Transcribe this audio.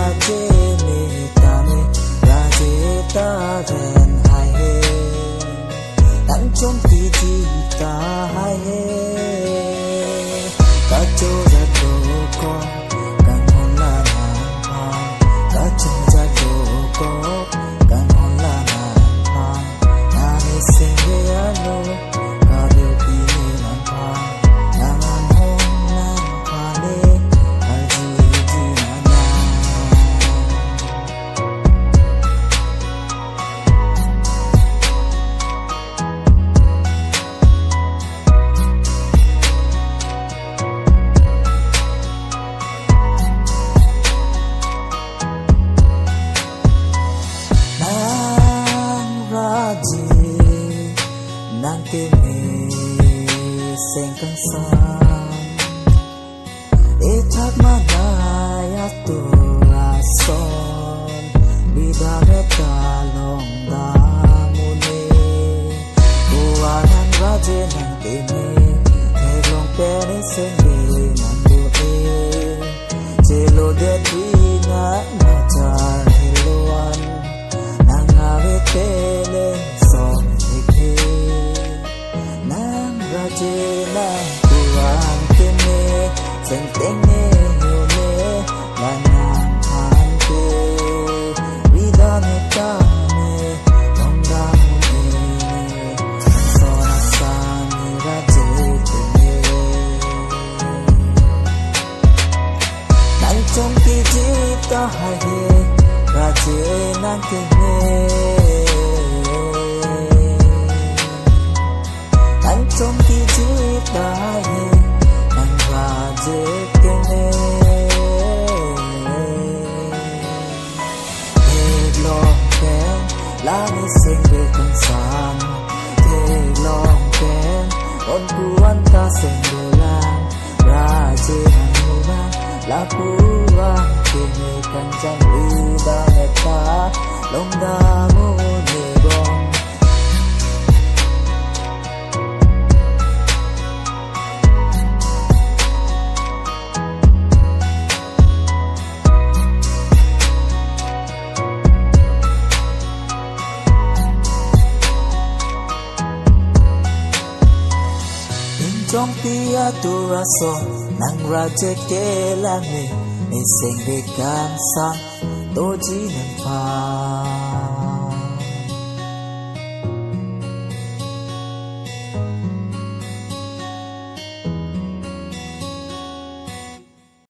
raje me tame raje ta ren hai he tan chom ti ji ta hai he ta cho ra to ko kan hon la na pa ta cho ra to ko kan hon la na pa na ne se ye ano ka de pi ni na pa na man hon na pa ne ai ji ji na na nang kini sing kesan etak magaya tu rason bidare kalong damune buanan raje nang kini terong pere sendiri nanduke jelo de dina macar hiluan nang ave tele song Rajena kurang kene sentene yone lanang hante vida metane tongdang ene sona sani rajene nang chong ki jita hai rajena kene trong khi chiếc đai nang raje kene thế lòng kén lá ni sinh về con san thế lòng kén con cuốn ta sinh đồ lang raje hanu ba la puang kene kan jang ida meta long da mo ne bong trong tia tu raso nang raje ke lang ni sing de kan sang to ji nan pa